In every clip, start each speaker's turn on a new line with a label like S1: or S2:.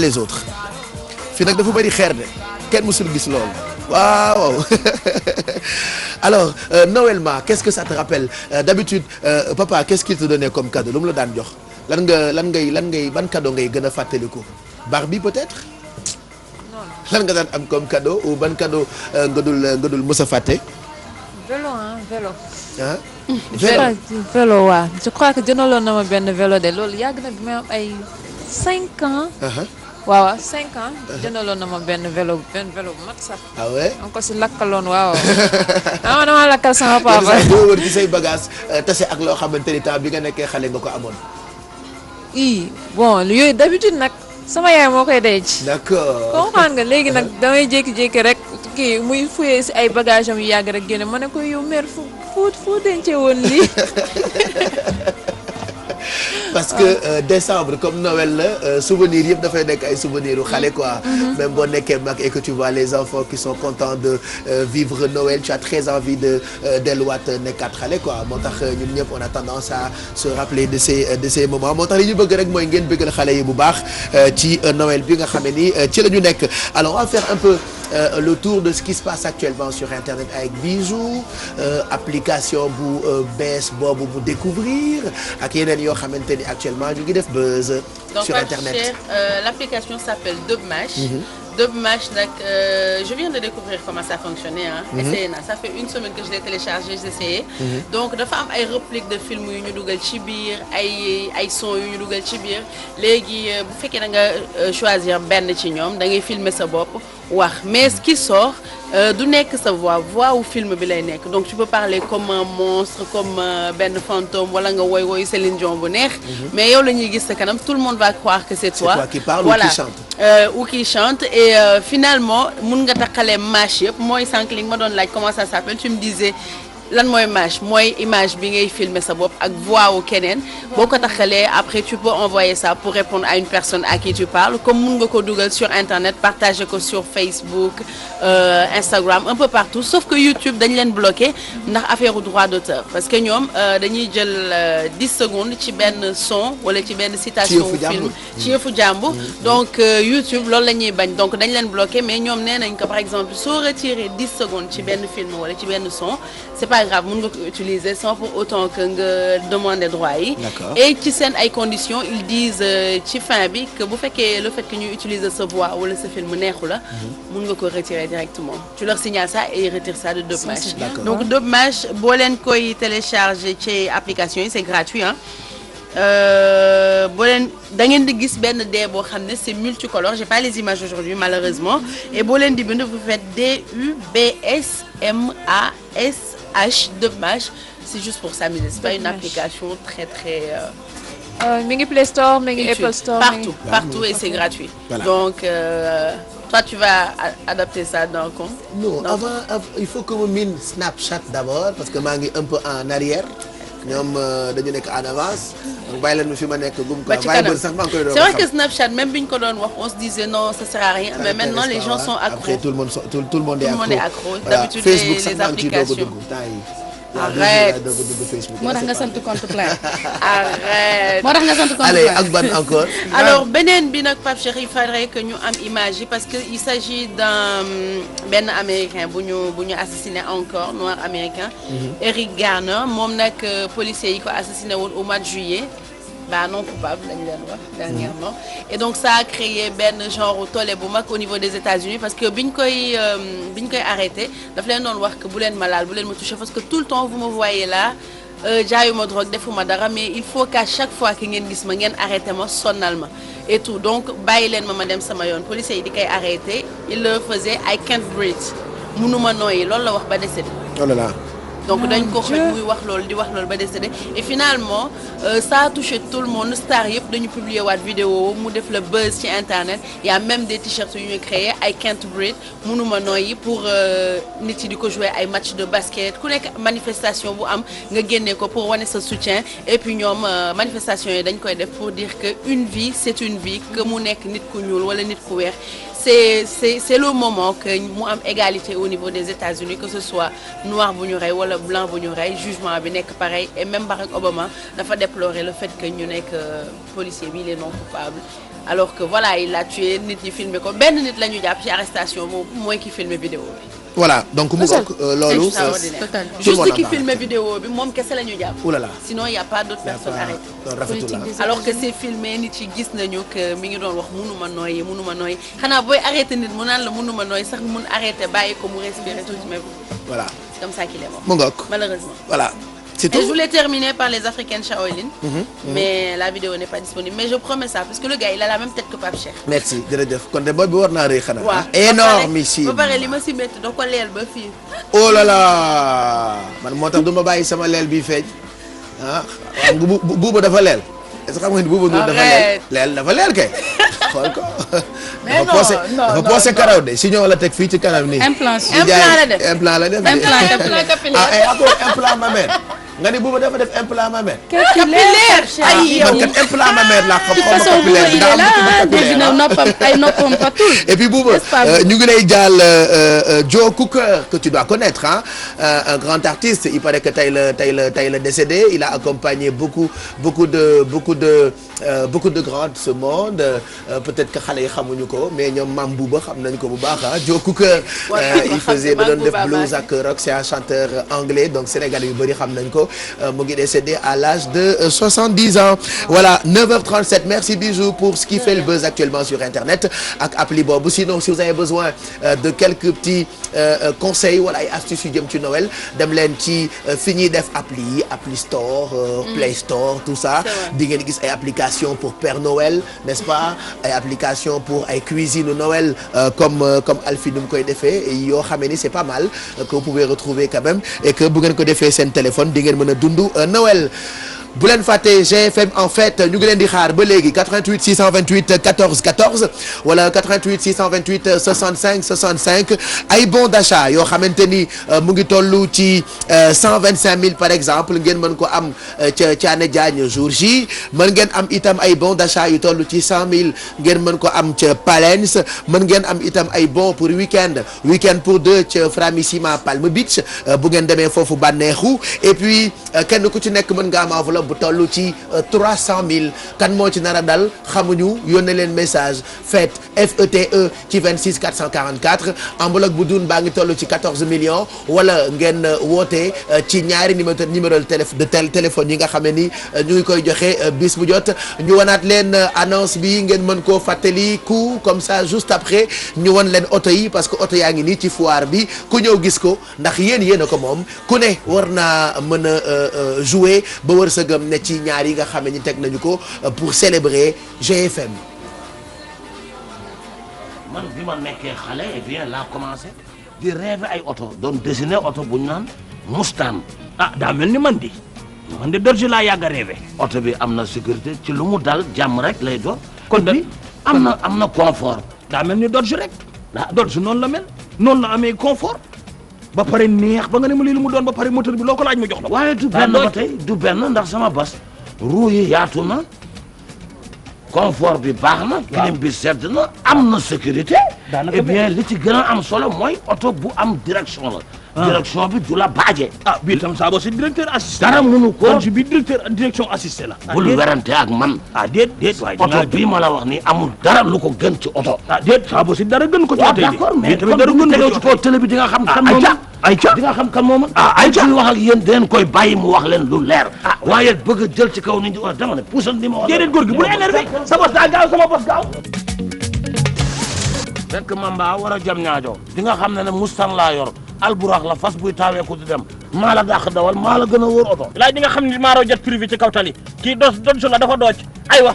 S1: les autres fii nag dafa bëri xeer de kenn mësul gis loolu waaw alors Noël ma qu'est-ce que ça te rappelle d'habitude papa qu'est-ce qu'il te donnait comme cadeau lu mu la daan jox lan ngay ban cadeau ngay gën a fàttaliku Barbie peut-être lan nga daan am comme cadeau ou ban cadeau nga dul mës a fàtte.
S2: vélo.
S1: ah.
S2: vélo waaw je crois que jëndaloon na ma benn vélo de loolu yàgg na bi ma am ay 5 ans. waaw 5 ans. jëndaloon na ma benn vélo bu mat sax.
S1: ah ouais.
S2: ma ko si lakkaloon waaw. dama lakkal sama papa.
S1: boo wër ci say bagage tase ak loo xamante ni temps bi nga nekkee xale nga ko amoon.
S2: bon yooyu d'habitude nag sama yaay moo koy denc.
S1: d'accord
S2: comprendre nga léegi nag damay jékki-jékki rek kii muy fuyee si ay bagages am yu yàgg rek génne ma ne ko yow mère fu dencee woon lii.
S1: parce que décembre comme Noël la souvenirs yëpp dafay nekk ay souvenirs u xale quoi. même boo nekkee mag et que tu vois les enfants qui sont contents de vivre Noël tu as très envie de delluwaat nekkaat xale quoi moo tax ñun ñëpp on a tendance à se rappeler de ces moments moo tax li ñu bëgg rek mooy ngeen bëggal xale yi bu baax ci Noël bi nga xam ne ni ci la ñu nekk alors on va faire un peu le tour de ce qui se passe actuellement sur internet avec Bijou application bu bees boobu bu découvrir ak yeneen yoo xamante ni actuellement ñu ngi def buzz sur internet.
S3: Donc l'application s'appelle Dubmash. Dubmash nag je viens de découvrir comment ça fonctionnait ah. essayé na ça fait une semaine que je l'ai téléchargé j'ai essayé. donc dafa am ay répliques de films yu ñu dugal ci biir ay sons yu ñu dugal ci biir léegi bu fekkee da nga choisir benn ci ñoom da ngay filmer sa bopp wax mais ce qui sort du nekk sa voix wu film bi lay nekk donc tu peux parler comme un monstre comme benn fantôme wala nga woy Céline Dion bu neex. mais yow la ñuy gis sa kanam tout le monde va croire que c'est toi.
S1: C'est toi qui parle
S3: voilà.
S1: ou qui chante.
S3: Ou qui chante et finalement mun nga taxalee match yëpp mooy sànq li nga ma doon laaj comment ça s'appelle tu me disais lan mooy match mooy image bi ngay filmer sa bopp ak voix wu keneen boo ko taxalee après tu peux envoyer ça pour répondre à une personne à qui tu parles comme mun nga ko dugal sur internet partager ko sur Facebook Instagram un peu partout sauf que YouTube dañ leen bloqué ndax affaire droit d'auteur parce que ñoom dañuy jël 10 secondes ci benn son wala ci benn citation wu film ci yëfu jàmbur donc YouTube loolu la ñuy bañ donc dañ leen bloqué mais ñoom nee nañ ko par exemple soo retiré 10 secondes ci benn film wala ci benn son c'est pas grave mën nga ko utiliser sans pour autant que nga demander droit yi. et ci seen ay conditions ils disent ci fin bi que bu fekkee le fait que ñu utiliser sa voix wala sa film neexu la. mën nga ko retirer directement tu leur signales ça et ils retirent ça de Dubmash. donc Dubmash boo leen koy télécharger ci application yi c'est gratuit ah. boo leen da ngeen di gis benn dee boo xam ne c'est multicolore j'ai pas les images aujourd'hui malheureusement et boo leen di bind vous faites DUBSMASH Dubmash c'est juste pour s'amuser c'est pas une application très
S2: mi ngi Play Store mi ngi Apple Store
S3: partout et c'est gratuit. Voilà. Donc toi tu vas adapter ça dans compte.
S1: Non avant il faut que mu miin Snapchat d'abord parce que maa ngi un peu en arrière. ñoom dañu nekk en avance donc bàyyi leen fi ma nekk gum quoi bàyyi ba sax maa ngi koy doon
S3: c'est vrai que Snapchat même bi ñu ko doon wax on se disait non ça sert à rien mais maintenant les gens sont accros.
S1: Après tout le monde est accro.
S3: D'habitude
S1: Facebook
S3: les
S1: sax maa ngi ciy doog a
S3: applications.
S1: dugg temps yi.
S3: Arrête.
S4: moo tax nga sant compte plein.
S3: Arrête.
S4: moo tax nga sant compte
S1: Allez
S4: plein.
S1: ak ban encore.
S3: Alors beneen bi nag Pape Cheikh il faudrait que ñu am image yi parce que il s'agit d'un benn américain bu ñu assassiné encore noir américain. Eric Garner moom nag policier yi ko assassiné woon au mois de juillet. bah non coupable lañ leen wax dernièrement et donc ça a créé benn genre tollé bu mag au niveau des États-Unis parce que biñ koy arrêté daf leen doon wax que bu leen ma laal bu leen ma touché parce que tout le temps vous me voyez là jaayuma drogue defuma dara mais il faut qu'à chaque fois que ngeen gis ma ngeen arrêté ma sonnal ma et tout donc bàyyi leen ma dem sama yoon policiers yi di koy arrêté il le faisait I can't breathe mënuma nooyi loolu la wax ba décédé.
S1: Oh là là.
S3: donc dañ ko xoj muy wax loolu di wax loolu ba décédé et finalement ça a touché tout le monde star yëpp dañu publier waat vidéo mu def le buzz ci internet il y a même des t-shirts yu ñu créé I can't breathe mënuma nooyi pour nit yi di ko jouer ay match de basket ku nekk manifestation bu am nga génne ko pour wane sa soutien et puis ñoom manifestation yi dañ koy def pour dire que une vie c'est une vie que mu nekk nit ku ñuul wala nit ku weex c'est le moment que mu am égalité au niveau des États-Unis que ce soit noir bu ñu rey wala blanc bu ñu rey jugement bi nekk pareil et même Barack Obama dafa déplorer le fait que ñu nekk policier bi il est non coupable alors que voilà il l'a tué nit ñi filmé ko benn nit la ñu jàpp ci arrestation boobu mooy ki filmé vidéo bi.
S1: voilà donc mu ngoog loolu.
S3: total juste ki filmé vidéo bi moom kese la ñu jàpp.
S1: oulala
S3: sinon y a pas d'autres personnes arrêtées. alors que c'est filmé nit yi gis nañu que mi ngi doon wax mënuma nooyi xanaa booy arrêté nit mu naan la mënuma nooyi sax mun arrêté bàyyi ko mu respirer tuuti mais
S1: voilà
S3: c'est comme ça qu'il est mort.
S1: mu ngoog
S3: malheureusement.
S1: voilà. C'est tout.
S3: Et je voulais terminer par les Africaines Shaolin. Mais la vidéo n'est pas disponible. Mais je promets ça parce que le gars il a la même tête que Pape Cheikh.
S1: merci jërëjëf kon de booy bi war naa rëy xanaa.
S3: waaw
S1: énormissime
S3: ba pare li ma si métti da ko leel ba fii.
S1: oh là là man moo tax du ma bàyyi sama leel bi feeñ ah buuba dafa leel est-ce que xam nga ni buuba dafa leel dafa leel kay xool ko.
S3: mais
S1: dafa posé karaw de si ñoo la teg fii ci kanam nii.
S4: implant
S3: la def
S1: implant
S3: capillaire.
S1: encore implant mammaire nga ni buuba dafa def implant mammaire.
S3: capillaire ay yow
S1: man kat implant mammaire laa xam.
S4: de toute façon buuba il est là dégg na noppam ay noppam patul.
S1: et puis buuba ñu ngi lay jaal Joe Cooker que tu dois connaître un grand artiste il paraît que tey la décédé il a accompagné beaucoup de grands de ce monde peut-être que xale yi xamuñu ko mais ñoom Mam Bouba xam nañ ko bu baax Joe Cooker il faisait da doon def blues ak rock c'est un chanteur anglais donc sénégalais yu bëri xam nañ ko mu ngi décédé à l'âge de 70 ans voilà 9h37 merci Bijou pour ce qui fait le buzz actuellement sur internet ak appli boobu sinon si vous avez besoin de quelques petits conseils wala ay astuces yu jëm ci Noël dem leen ci fi ñuy def appli store Play Store tout ça di ngeen gis ay applications pour Père Noël n'est-ce pas ay applications pour ay cuisine Noël comme Alfie nu mu koy defee yoo xamee ni c'est pas mal que vous pouvez retrouver quand même et que bu ngeen ko defee seen téléphone di ngeen mën a dund Noël. bu leen fàtte GFM en fait ñu ngi leen di xaar ba léegi 88 628 14 14 wala 88 628 65 65 ay bons d'achat yoo xamante ni mu ngi tollu ci 125 000 par exemple ngeen mën ko am ca Thiané Diagne jour J mën ngeen am itam ay bons d'achat yu tollu ci 100 000 ngeen mën ko am ca Palens mën ngeen am itam ay bons pour week-end pour deux ca Framissima Palm Beach bu ngeen demee foofu bànneexu et puis kenn ku ci nekk mën nga am enveloppe bu tollu ci 300 000 kan moo ci nar a dal xamuñu yónnee leen message faites FETE ci 26 444 enveloppe bu dun baa ngi toll ci 14 millions wala ngeen woote ci ñaari numéro de téléphone yi nga xam ne ni ñu ngi koy joxe bis bu jot ñu wanaat leen annonce bi ngeen mën koo fàttali ku comme ça juste après ñu wan leen oto yi parce que oto yaa ngi nii ci foire bi ku ñëw gis ko ndax yéen a ko moom ku ne war naa mën a jouer ba wër sa gëm ne ci ñaar yi nga xam ne ñu teg nañu ko pour célébrer GFM.
S5: man bi ma nekkee xale et bien laa commencé di rêver ay oto doon dessiner oto bu ñu naan Mustang.
S6: daa mel ni man de Dodge laa yàgg a rêver.
S5: oto bi am na sécurité ci lu mu dal jàmm rek lay doon.
S6: kon bi
S5: am na confort.
S6: daa mel ni Dodge rek Dodge noonu la mel noonu la amee confort ba pare neex ba nga ne ma lii lu mu doon ba pare moteur bi loo ko laaj ma jox la.
S5: waaye du benn ba tey du benn ndax sama bas roue yi yaatu na confort bi baax na. clim bi sedd na am na sécurité. eh bien li ci gën a am solo mooy oto bu am direction la. direction bi du la baaje.
S6: bii tam saa boo si directeur assisté.
S5: dara mënu ko
S6: si bi direction assisté la.
S5: bul werante ak man.
S6: déet waaye
S5: oto bii ma la wax nii amul dara lu ko gën ci oto.
S6: déet saa boo si dara gën ko ci oto yi.
S5: d'accord mais
S6: tamit dara gën ko
S5: ci kaw télé bi di nga xam kan moom.
S6: ayca
S5: di nga xam kan moom. ayca wax ak yéen dinañ koy bàyyi mu wax leen lu leer. waaye bëgg a jël ci kaw nit ñi dama ne puusal ni ma wax.
S6: déedéet góor gi bu la énervé sa bos daa gaaw sama bos gaaw.
S5: fekk Mamba war a jam ñaajo di nga xam ne Mustang laa yor alburax la fas buy taawee ko di dem maa la dàq dawal maa la gën a wóor oto.
S6: laaj di nga xam ne maa raw jet privé ci kaw tali kii Dodge la dafa dooj aywa.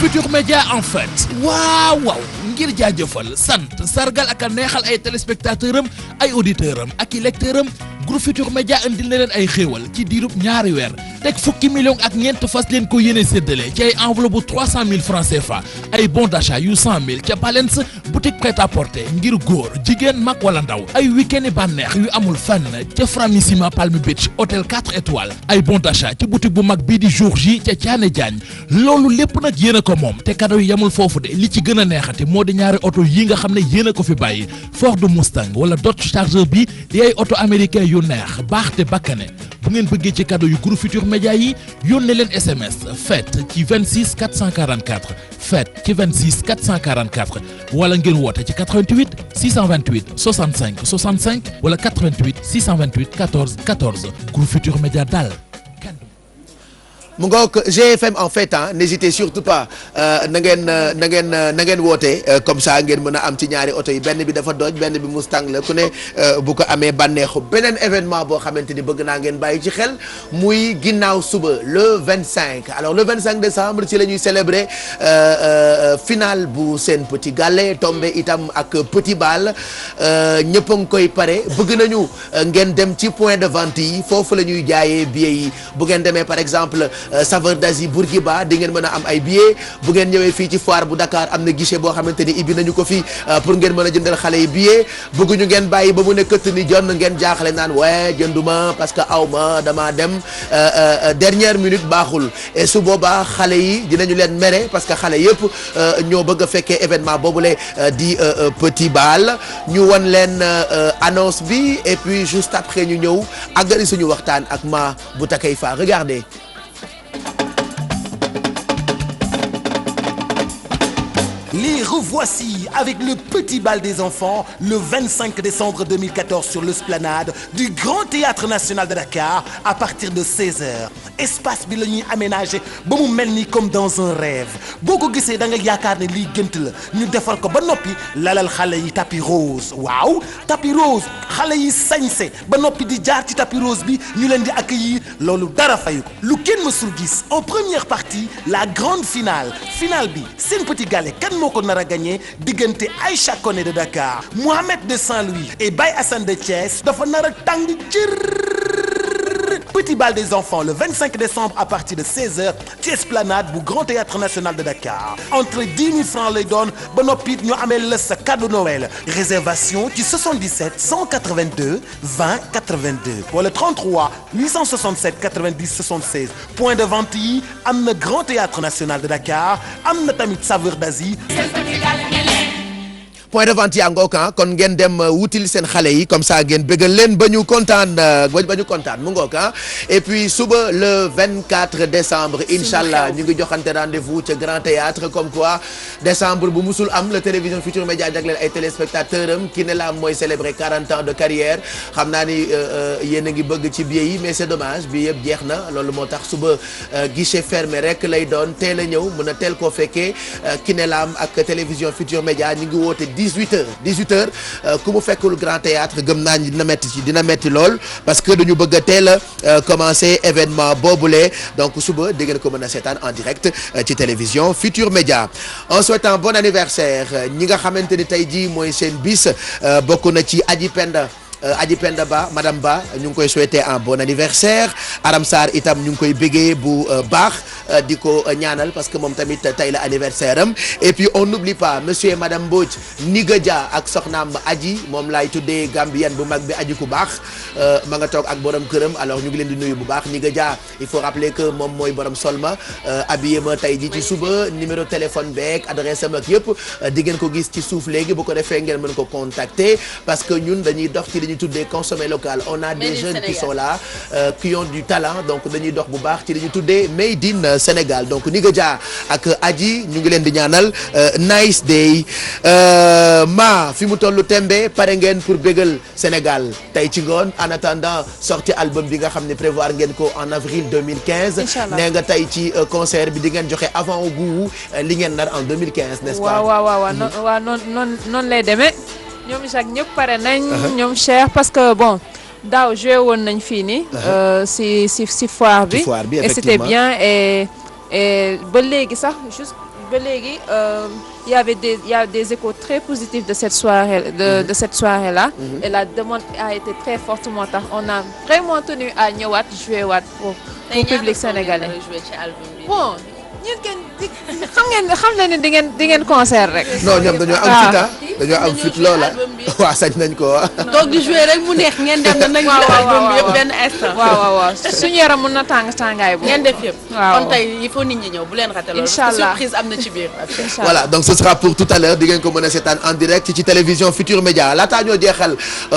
S7: Futurs Médias en fait waaw ngir jaajëfal sant sargal ak a neexal ay téléspectateurs am ay auditeurs am ak i lecteurs am groupe Futurs Médias indil na leen ay xéewal ci diirub ñaari weer teg fukki millions ak ñeent fas leen ko yéene séddale ci ay enveloppe bu 300 000 francs CFA ay bons d'achat yu 100 000 ca Palens boutique prêt-à-porter ngir góor jigéen mag wala ndaw ay week-end yi bànneex yu amul fenn ca Framissima Palm Beach hôtel 4 étoiles ay bons d'achat ci boutique bu mag bii di jour J ca Thiané Diagne loolu lépp nag yéen a ko moom te cadeau yi yamul foofu de li ci gën a neexati moo di ñaari oto yi nga xam ne yéen a ko fi bàyyi Ford Mustang wala Dodge Charger bi di ay oto américain yu yu neex baax te bakkane bu ngeen bëggee ci cadeau yu Groupe Futurs Médias yi yónnee leen SMS fête ci 26 444 fête ci 26 444 wala ngeen woote ci 88 628 65 65 wala 88 628 14 14 Groupe Futurs Médias daal.
S1: mu ngoog GFM en fait n'hésitez surtout pas na ngeen woote comme ça ngeen mën a am ci ñaari oto yi benn bi dafa dooj benn bi Mustang la ku ne bu ko amee bànneexu beneen événement boo xamante ni bëgg naa ngeen bàyyi ci xel muy ginnaaw suba le 25 alors le 25 décembre ci la ñuy célébrer finale bu Sen Petit Gallé tombé itam ak Petit Bal ñëpp a ngi koy pare bëgg nañu ngeen dem ci point de vente yi foofu la ñuy jaayee billets yi bu ngeen demee par exemple Saveur d'Asie Bourguiba di ngeen mën a am ay billets bu ngeen ñëwee fii ci foire bu Dakar am na guichet boo xamante ni ibbi nañu ko fi pour ngeen mën a jëndal xale yi billets bëgguñu ngeen bàyyi ba mu ne këtt ni jonn ngeen jaaxle naan waaye jënduma parce que aw ma damaa dem dernière minute baaxul et su boobaa xale yi dinañu leen mere parce que xale yëpp ñoo bëgg a fekkee événement boobule di Petit Bal ñu won leen annonce bi et puis juste après ñu ñëw àggali suñu waxtaan ak ma bu takay fa regardez.
S8: Les revoici avec le Petit Bal des enfants le 25 décembre 2014 sur l'esplanade du Grand Théâtre National de Dakar à partir de 16h. Espace bi la ñuy aménagé ba mu mel ni comme dans un rêve boo ko gisee da nga yaakaar ne lii gënt la ñu defal ko ba noppi lalal xale yi tapis rose waaw tapis rose xale yi sañse ba noppi di jaar ci tapis rose bi ñu leen di accueillir loolu dara fayu ko lu kenn mësul gis en première partie la grande finale bi Sen Petit Gallé kan moo ko nar a gagné diggante Aïcha Koné de Dakar Mohamed de Saint-Louis et Baye Assane de Thiès dafa nar a tàng jër. Petit Bal des enfants le 25 décembre à partir de 16h ci esplanade bu Grand Théâtre National de Dakar entrée 10 000 francs lay doon ba noppi ñu amee la sa cadeau Noël réservation ci 77 182 20 82 wala 33 867 90 76 point de vente yi am na Grand Théâtre National de Dakar am na tamit Saveur d'Asie.
S1: point de vente yaa ngoog kon ngeen dem wutil seen xale yi comme ça ngeen bëggal leen ba ñu kontaan mu ngoog et puis suba le 24 décembre inchallah ñu ngi joxante rendez-vous ca Grand Théâtre comme quoi décembre bu musul am la télévision Futurs Médias jagleel ay téléspectateurs am ki ne la mooy célébrer 40 ans de carrière xam naa ni yéen a ngi bëgg ci billet yi mais c'est dommage bi yëpp jeex na loolu moo tax suba guichet fermé rek lay doon teel a ñëw mën a teel koo fekkee ki ne la ak télévision Futurs Médias ñu ngi woote 18h ku mu fekkul Grand Théâtre gëm naa ni dina metti lool parce que dañu bëgg a teel a commencer événement boobule donc suba di ngeen ko mën a seetaan en direct ci télévision Futurs Médias en souhaitant bon anniversaire ñi nga xamante ni tey jii mooy seen bis bokk na ci Aji Penda Ba madame Ba ñu ngi koy souhaiter un bon anniversaire Aram Sarr itam ñu ngi koy bégee bu baax di ko ñaanal parce que moom tamit tey la anniversaire am et puis on n'oublie pas monsieur et madame Mbodj Niga Dia ak soxnaam Aji moom laay tuddee Gambienne bu mag bi Aji ku baax ma nga toog ak borom këram alors ñu ngi leen di nuyu bu baax Niga Dia il faut rappeler que moom mooy borom Solma habillé ma tey ji ci suba numéro téléphone beeg adresse am ak yëpp di ngeen ko gis ci suuf léegi bu ko defee ngeen mën ko contacter parce que ñun dañuy dox ci ñu tuddee consommer local on a des jeunes qui sont là qui ont du talent donc dañuy dox bu baax ci li ñu tuddee made in Sénégal donc Niga Dia ak Aji ñu ngi leen di ñaanal nice day ma fi mu tollu tembe pare ngeen pour bégal Sénégal tey ci ngoon en attendant sortie album bi nga xam ne prévoir ngeen ko en avril 2015 nee nga tey ci concert bi di ngeen joxe avant goût li ngeen nar en 2015 n'est-ce pas
S2: waaw noonu lay demee ñoom Jacques ñëpp pare nañ ñoom Cheikh parce que bon daaw joué woon nañ fii nii si foire bi et c'était bien et ba léegi sax juste ba léegi il y a des échos très positifs de cette soirée de cette soirée là et la demande a été très forte moo tax on a vraiment tenu à ñëwaat joué waat pour public sénégalais bon ñun kenn xam ngeen ne di ngeen concert rek.
S1: non ñoom dañoo am fit loola.
S3: bi.
S1: waaw sañ nañ ko
S3: toog di jouer rek mu neex ngeen dem nañ album bi yëpp benn instant.
S2: waaw suñu yaram mun na tàngaay boobu.
S3: ngeen def yëpp.
S2: waaw
S3: kon tey il faut nit ñi ñëw bu leen raté loolu.
S2: Inch'Allah
S3: surprise am na ci biir.
S1: voilà donc ce sera pour tout à l'heure di ngeen ko mën a seetaan en direct ci télévision Futur Média laataa ñoo jeexal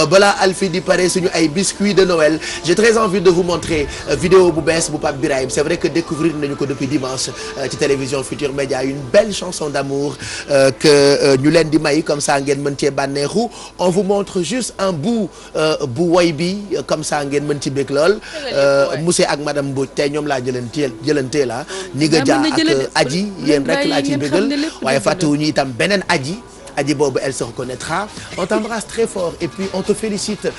S1: balaa Alfie di pare suñu ay biscuits de Noël j'ai très envie de vous montrer vidéo bu bees bu Pape Birahim c'est vrai que découvrir nañu ko depuis dimanche ci télévision Futur Média une belle chanson d'amour que ñu leen di may comme ça ngeen mën cee bànneexu on vous montre juste un bout bu woy bi comme ça ngeen mën ci bég lool monsieur ak madame Mbodj tey ñoom laa jëlantee la ni nga jaa ak aji yéen rek laa ci bégal waaye fàttewuñu itam beneen aji boobu elle se reconnaîtra on t'embrasse très fort et puis on te félicite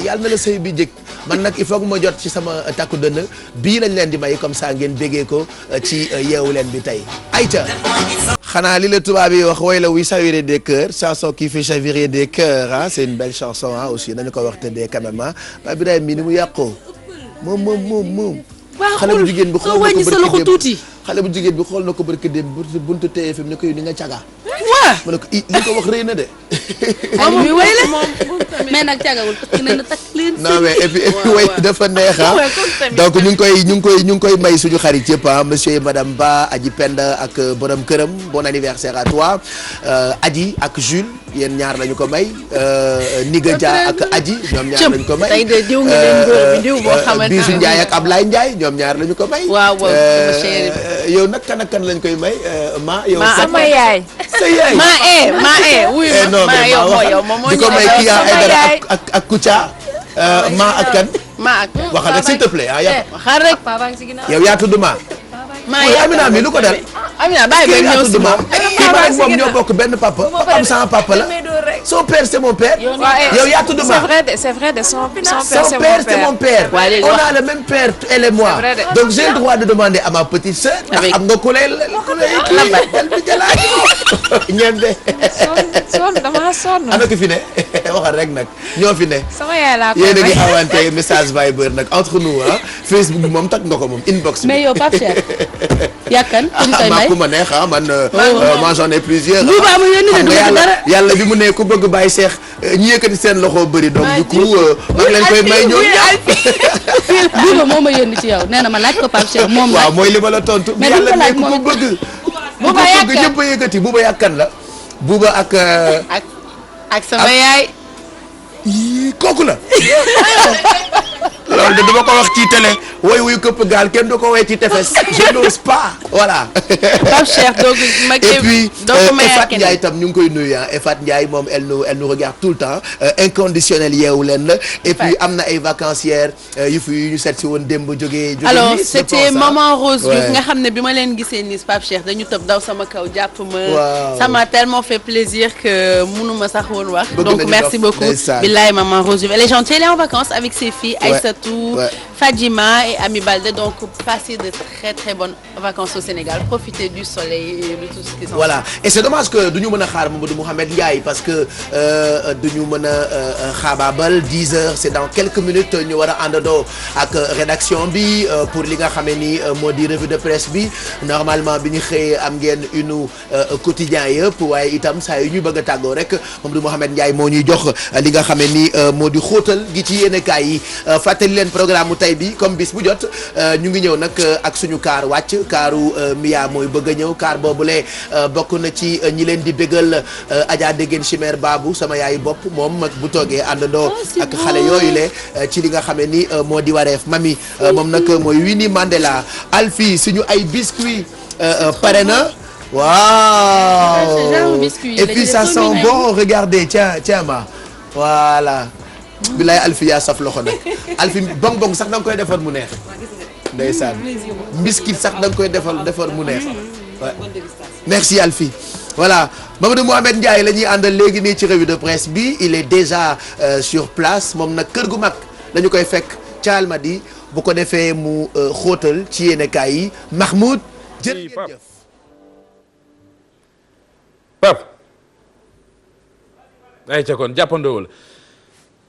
S1: yàlla na la sëy bi jëkk man nag il faut que ma jot ci sama takku dënn bii lañ leen di may comme ça ngeen bégee ko ci yeewu leen bi tey ayca xanaa li la tubaab yi wax woy la wuy chavirer des cœurs chanson qui fait chavirer des cœurs ah c'est une belle chanson ah aussi nañu ko wax tëddee quand même ah Pape Birahim mi ni mu yàqoo moom xale bu jigéen bi xool na ko tuuti xale bu jigéen bi xool na ko barki dem buntu TFM ne ko yow ni nga caga ma ne ko li ko wax rëy na de
S4: mi way la mais nag cagawul parce que nee na takk leen
S1: non mais et puis way dafa neex donc ñu ngi koy may suñu xarit yëpp monsieur et madame Ba Aji Penda ak borom këram bon anniversaire à toi Aji ak Jules yéen ñaar lañu ko may Niga Dia ak Aji ñoom ñaar lañu ko may
S3: tey de diw nga leen góor bi diw boo xamante
S1: Bisu Ndiaye ak Ablaye Ndiaye ñoom ñaar lañu ko may
S3: waaw chéri
S1: yow nag kan ak kan lañ koy may yow
S2: sama yaay
S1: sa yaay
S3: maa wuy ma yow moom
S1: di ko may kii Aïdara ak Kouthia maa ak kan
S3: maa ak
S1: waxal rek s'il te plaît
S3: xaar rek
S1: yow yaa tudd maa Amina mi lu ko dal
S3: Amina bàyyi ba ñëw si moom
S1: kii ma ak moom ñoo bokk benn papa papaam sama papa la son père c'est mon père yow yaa tudd maa
S2: c'est vrai de son père
S1: c'est mon père on a le même père elle et moi donc j'ai le droit de demander à ma petite sœur ndax am nga ku lay bal bi jalaay ñeen de
S2: dama sonn
S1: ana ki fi ne waxal rek nag ñoo fi ne
S2: sama yaay laa
S1: yéen a ngi awante message Viber nag entre nous Facebook bi moom tak nga ko moom inbox bi
S4: mais yow Pape Cheikh yàkkan ku ñu koy may
S1: ku ma neex man j'en ai plusieurs
S4: Bouba mu yónni de du dara
S1: yàlla bi mu ne ku bëgg bàyyi Cheikh ñi yëkkati seen loxo bëri donc du coup maa ngi leen koy may ñoom
S4: Bouba moo ma yónni ci yow nee na ma laaj ko Pape Cheikh moom
S1: waaw mooy li ma la tontu
S4: mais
S1: yàlla ne ku ko bëgg Bouba yàkkan ñëpp a yëkkati Bouba yàkkan la Bouba
S3: ak sama yaay
S1: kooku la loolu de dama ko wax ci télé woy wuy këpp gaal kenn du ko woy ci tefes je n'ose pas voilà
S3: Pape Cheikh donc
S1: et puis Efat Ndiaye tam ñu ngi koy nuyu Efat Ndiaye moom elle nous regarde tout le temps inconditionnel yeewu leen la et puis am na ay vacancières yu ñu seet si woon démb jógee
S3: alors c'était maman Rose Diouf nga xam ne bi ma leen gisee Nice Pape Cheikh dañu tëb daw sama kaw jàpp ma ça m'a tellement fait plaisir que mënuma sax woon wax donc merci beaucoup billahi maman Rose Diouf elle est gentille elle est en vacances avec ses filles Aïssatou Fadjima et Ami Balde donc passez de très très bonnes vacances au Sénégal profitez du soleil et de tout ce qui s'en
S1: voilà et c'est dommage que duñu mën a xaar Mamadou Mouhamed Ndiaye parce que duñu mën a xaabaabal 10 heures c'est dans quelques minutes ñu war a àndandoo ak rédaction bi pour li nga xamee ni moo di revue de presse bi normalement bi ñu xëyee am ngeen une quotidien yëpp waaye itam saa yu ñu bëgg a tàggoo rek Mamadou Mouhamed Ndiaye moo ñuy jox li nga xamee ni moo di xóotal gi ci yéenekaay yi fàttali leen programme mu tey bi comme bis bu jot ñu ngi ñëw nag ak suñu kaar wàcc kaaru Mia mooy bëgg a ñëw kaar boobule bokk na ci ñi leen di bégal Adja Degen Chimère Babou sama yaayu bopp moom bu toogee àndandoo ak xale yooyu le ci li nga xamee ni moo di wareef mami moom nag mooy Winnie Mandela Alfie suñu ay biscuits pare na waaw et puis ça sent bon regardez tiens ma voilà bilaay Alfie yaa saf loxo nag Alfie bong bong sax da nga koy defar mu neex ndeysaan biscuit sax da nga koy defar mu neex merci Alfie voilà Mamadou Mouhamed Ndiaye la ñuy àndal léegi nii ci revue de presse bi il est déjà sur place moom nag kër gu mag dañu koy fekk ca Almadi bu ko defee mu xóotal ci yéenekaay yi Mahmoud jërëjëf
S9: Pape ay ca kon jàppandoo la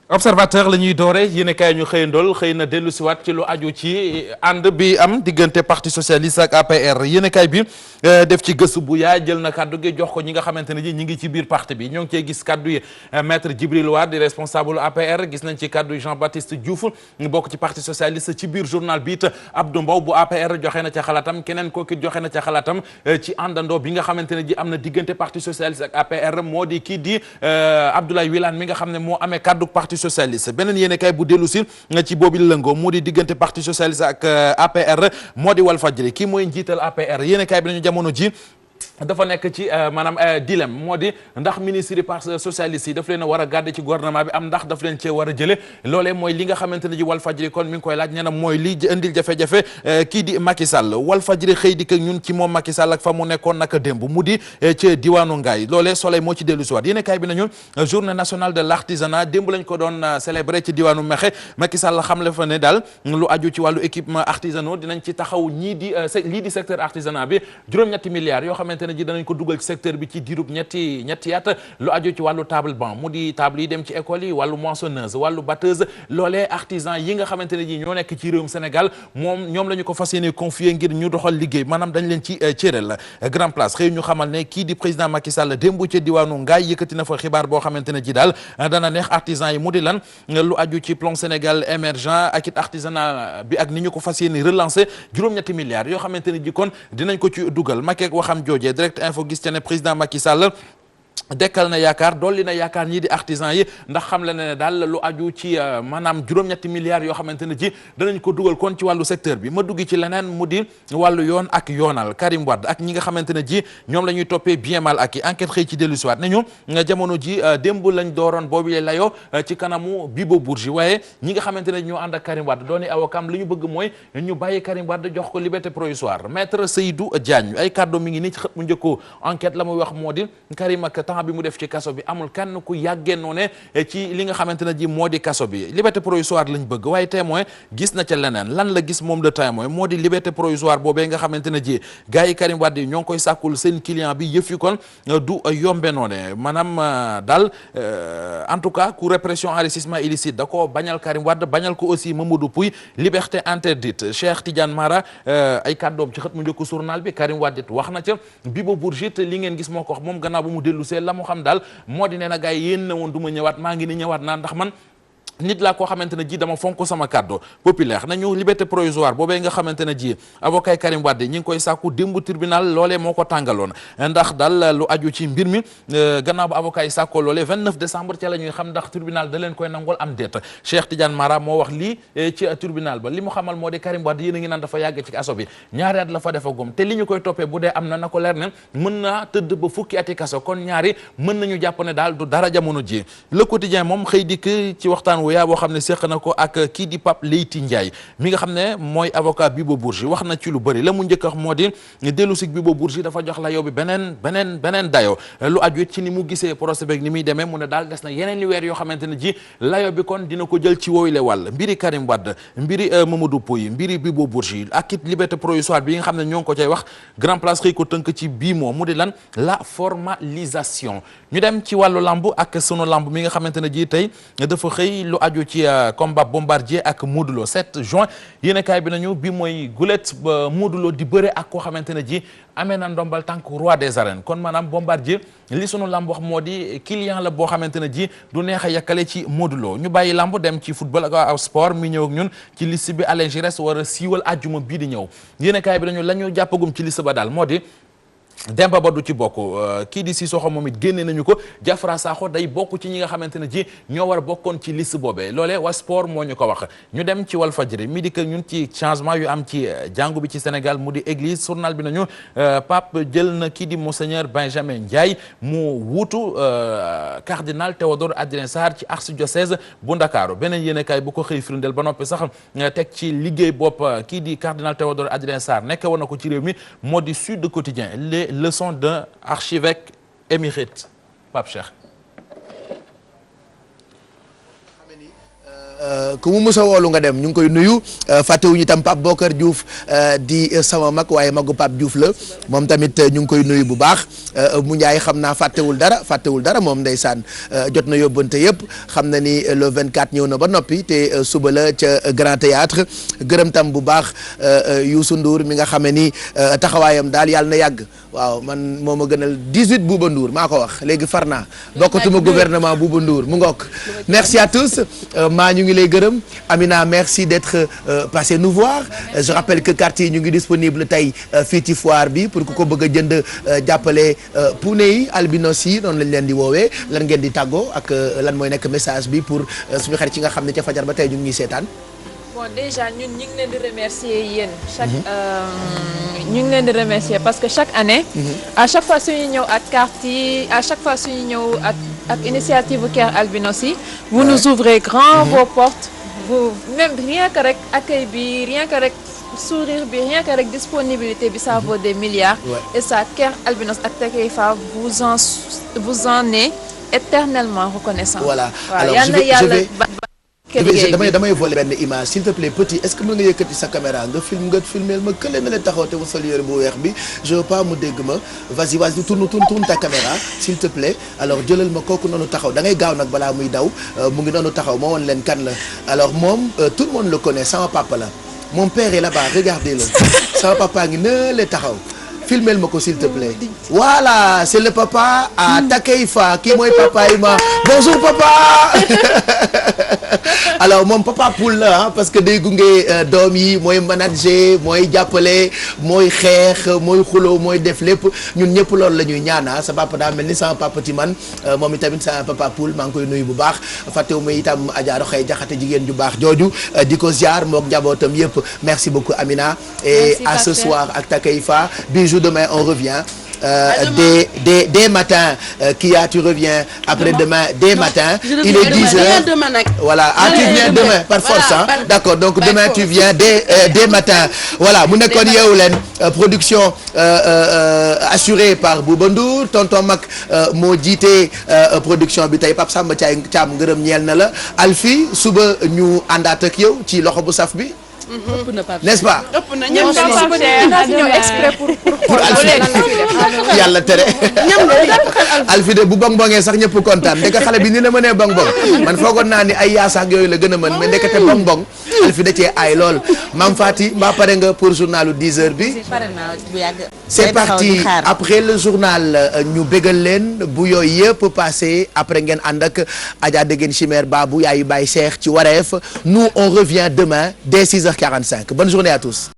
S9: observateur la ñuy doore yéen kaay ñu xëyandool xëy na dellu siwaat ci lu aju ci ànd bi am diggante parti socialiste ak APR yéen kaay bi def ci gëstu bu yaa jël na kaddu gi jox ko ñi nga xamante ne ji ñi ngi ci biir parti bi ñoo ngi cee gis kaddu yi maître Djibril Wade di responsable APR gis nañ ci kaddu yi Jean-Baptiste Diouf ñu bokk ci parti socialiste ci biir journal bi it Abdou Mbow bu APR joxe na ca xalaatam keneen kooku joxe na ca xalaatam ci àndandoo bi nga xamante ne ji am na diggante parti socialiste ak APR moo di kii di Abdoulaye Wilane mi nga xam ne moo amee kaddu parti socialiste beneen yéene kay bu dellu si ci boobu lëngoo moo di diggante parti socialiste ak APR moo di Walfadjri kii mooy njiital APR yéene kay bi nañu jamono ji dafa nekk ci maanaam dilemme moo di ndax ministre yi parti socialiste yi daf leen a war a gàdde ci gouvernement bi am ndax daf leen cee war a jële loolee mooy li nga xamante ne ji Walfadjri kon mi ngi koy laaj nee na mooy li indil jafe-jafe kii di Macky Sall Walfadjri xëy di ak ñun ci moom Macky Sall ak fa mu nekkoon naka démb mu di ci diwaanu Ngaye loolee Soleil moo ci dellu si waat yéen kaay bi nañu journée nationale de l'artisanat démb lañ ko doon célébrer ci diwaanu Mexe Macky Sall xamle fa ne daal lu aju ci wàllu équipement artisanaux dinañ ci taxaw ñii di lii di secteur artisanat bi juróom-ñetti milliards yoo xamante ne ji danañ ko dugal ci secteur bi ci diirub ñetti at lu aju ci wàllu table banc mu di table yi dem ci école yi wàllu moissonneuse wàllu batteuse loolee artisan yi nga xamante ne ji ñoo nekk ci réewum Sénégal ñoom la ñu ko fas yéene confier ngir ñu doxal liggéey maanaam dañ leen ci cëral grand place xëy ñu xamal ne kii di président Macky Sall démb ca diwaanu Ngaye yëkkati na fa xibaar boo xamante ne ji daal dana neex artisan yi mu di lan lu aju ci plan Sénégal émergent ak it artisanat bi ak ni ñu ko fas yéene relancer juróom-ñetti milliards yoo xamante ne ji kon dinañ ko ci dugal Macky waxam joojee direct info gis ca ne président Macky Sall dekkal na yaakaar dolli na yaakaar ñii di artisan yi ndax xam la ne daal lu aju ci maanaam juróom-ñetti milliards yoo xamante ne ji danañ ko dugal kon ci wàllu secteur bi ma dugg ci leneen mu di wàllu yoon ak yoonal Karim Wade ak ñi nga xamante ne ji ñoom la ñuy toppee bien mal ak i enquête xëy ci dellu siwaat nañu jamono ji démb lañ dooroon boobu le layoo ci kanamu Bibo Bourgi waaye ñi nga xamante ne ñoo ànd ak Karim Wade dooni awakam li ñu bëgg mooy ñu bàyyi Karim Wade jox ko liberté provisoire maître Seydou Diagne ay kàddu mi ngi nii ci xët mu njëkko enquête la muy wax moo di Karim ak temps bi mu def ci kaso bi amul kenn ku yàggee noone ci li nga xamante ne ji moo di kaso bi liberté provisoire lañ bëgg waaye témoin gis na ca leneen lan la gis moom de témoin moo di liberté provisoire boobee nga xamante ne ji gars yi Karim Wade yi ñoo ngi koy sàkkul seen client bi yëf yi kon du yombe noone maanaam daal en tout cas ku répression enrichissement illicite da ko bañal Karim Wade bañal ko aussi Mamadou Pouy liberté interdite Cheikh Tidiane Mara ay kàddoom ci xët mu njëkk journal bi Karim Wade wax na ca Bibo Bourgi li ngeen gis moo ko wax moom gannaaw ba mu dellu see la mu xam daal moo di nee na gars yi yéen na woon du ma ñëwaat maa ngi ni ñëwaat naa ndax man nit laa koo xamante ne ji dama fonk sama kàddu populaire nañu liberté provisoire boobee nga xamante ne ji avocat Karim Wade ñi ngi koy sàkku démb tribunal loolee moo ko tàngaloon ndax daal lu aju ci mbir mi gannaaw ba avocat yi sàkkoo loolee 29 décembre ca la ñuy xam ndax tribunal da leen koy nangol am déet Cheikh Tidiane Mara moo wax lii ci tribunal ba li mu xamal moo di Karim Wade yéen a ngi naan dafa yàgg ci kaso bi ñaari at la fa defagum te li ñu koy toppee bu dee am na ko leer ne mën naa tëdd ba fukki ati kaso kon ñaari mën nañu jàpp ne daal du dara jamono ji le quotidien moom xëy dikk ci waxtaan yaa boo xam ne séq na ko ak kii di Pape Leyti Ndiaye mi nga xam ne mooy avocat Bibo Bourgi wax na ci lu bëri la mu njëkk a wax moo di dellu si Bibo Bourgi dafa jox la yow bi beneen dayo lu aju ci ni mu gisee procès beeg ni muy demee mu ne daal des na yeneen i weer yoo xamante ne ji layo bi kon dina ko jël ci woowule wàll mbiri Karim Wade mbiri Mamadou Pouy mbiri Bibo Bourgi ak it liberté provisoire bi nga xam ne ñoo ngi ko cay wax grand place xëy ko tënk ci bii moo mu di lan la formalisation ñu dem ci wàllu lamb ak sunu lamb mi nga xamante ne ji tey dafa xëy lu aju ci combat Bombardier ak Modou Lo 7 juin yéenekaay bi nañu bi mooy gulet ba Modou Lo di bëre ak koo xamante ne ji amee na ndombal tànk roi des arènes kon maanaam Bombardier li sunu lamb wax moo di client la boo xamante ne ji du neex a yàkkale ci Modou Lo ñu bàyyi lamb dem ci football ak sport mi ñëw ak ñun ci liste bi Alain Giresse war a siiwal àjjuma bii di ñëw yéenekaay bi nañu la ñu jàppagum ci liste ba daal moo di Demba Ba du ci bokk kii di Sissoko moom it génne nañu ko Diafra Sakho day bokk ci ñi nga xamante ne ji ñoo war a bokkoon ci liste boobee loolee waa sport moo ñu ko wax ñu dem ci Walfadjri mi di que ñun ci changement yu am ci jàngu bi ci Sénégal mu di église journal bi nañu Pape jël na kii di Monseigneur Benjamin Ndiaye mu wuutu cardinal Théodore Adrien Sarr ci archidiocèse bu Ndakaaru beneen yéenekaay bu ko xëy firndeel ba noppi sax teg ci liggéey bopp kii di cardinal Théodore Adrien Sarr nekk woon na ko ci réew mi moo di Sud Quotidien leçon d'un archevêque émérite Pape Cheikh
S1: ku mu mës a woolu nga dem ñu ngi koy nuyu fàttewuñu itam Pape Bokar Diouf di sama mag waaye magu Pape Diouf la moom tamit ñu ngi koy nuyu bu baax mu Ndiaye xam naa fàttewul dara moom ndeysaan jot na yóbbante yëpp xam na ni le 24 ñëw na ba noppi te suba la ca Grand Théâtre gërëm tam bu baax Youssou Ndour mi nga xamee ni taxawaayam daal yàlla na yàgg waaw man moo ma gënal 18 Bouba Ndour maa ko wax léegi far naa bokkatuma gouvernement Bouba Ndour mu ngook merci à tous maa ñu ngi lay gërëm Amina merci d'être passé nous voir je rappelle que quartier ñu ngi disponible tey fii ci foire bi pour ku ko bëgg a jënd jàppale puune yi albinos yi noonu lañ leen di woowee lan ngeen di tàggoo ak lan mooy nekk message bi pour suñu xarit ci nga xam ne ca fajar ba tey ñu ngi seetaan.
S2: bon déjà ñun ñu ngi leen di remercier yéen ñu ngi leen di remercier parce que chaque année à chaque fois suñu ñëw ak carte yi à chaque fois suñu ñëw ak initiative Care Albinos yi vous nous ouvrez grand vos portes vous même rien que rek accueil bi rien que rek sourire bi rien que rek disponibilité bi ça vaut des milliards et ça Care Albinos ak Takeifa vous en est éternellement reconnaissant.
S1: Voilà
S2: alors
S1: damay voler benn image s'il te plaît petit est-ce que mën nga yëkkati sa caméra nga filmeel ma kële na leen taxaw te mu sol yére bu weex bi je veux pas mu dégg ma vas-y tourne ta caméra s'il te plaît alors jëlal ma kooku noonu taxaw da ngay gaaw nag balaa muy daw mu ngi noonu taxaw moo woon leen kan la alors moom tout le monde le connaît sama papa la mon père est là-bas regardez-le sama papa ngi ne le taxaw filmel ma ko s'il te plaît voilà c'est le papa à Takeifa kii mooy papa yi ma bonjour papa alors moom papa poule la parce que day gunge doom yi mooy manager mooy jàppale mooy xeex mooy xuloo mooy def lépp ñun ñëpp loolu la ñuy ñaana sa papa daa mel ni sama papa ti man moom itamit sama papa poule maa ngi koy nuyu bu baax fàttewu ma itam Adja Roxay Jaxate jigéen ju baax jooju di ko ziar mook njabootam yëpp merci beaucoup Amina et à ce soir ak Takeifa bijou demain on revient dès matin Kia tu reviens après-demain dès matin il est 10 heures voilà tu viens demain par force d'accord donc demain tu viens dès matin voilà mu nekkoon Yeewu Leen production assurée par Bouba Ndour tonton Mac moo jiite production bi tey Pape Samba Thiam ngërëm ñeel na la Alfi suba ñu àndaat ak yow ci loxo bu saf bi n'est-ce pas
S2: ñëw exprès pour
S1: yàlla tere Alfi de bu bong bongee sax ñëpp kontaan ndeke xale bi ni la mënee bong bong man foogoon naa ni ay yaasaak yooyu la gën a mën mais ndekete bong bong Alfi da cee aay lool Mam Fati mbaa pare nga pour journalu 10 heures bi c'est parti après le journal ñu bégal leen bu yooyu yëpp passé après ngeen ànd ak Adja Degen Chimère Babou yaayu Baye Cheikh ci wareef nous on revient demain dès 6h45 bonne journée à tous.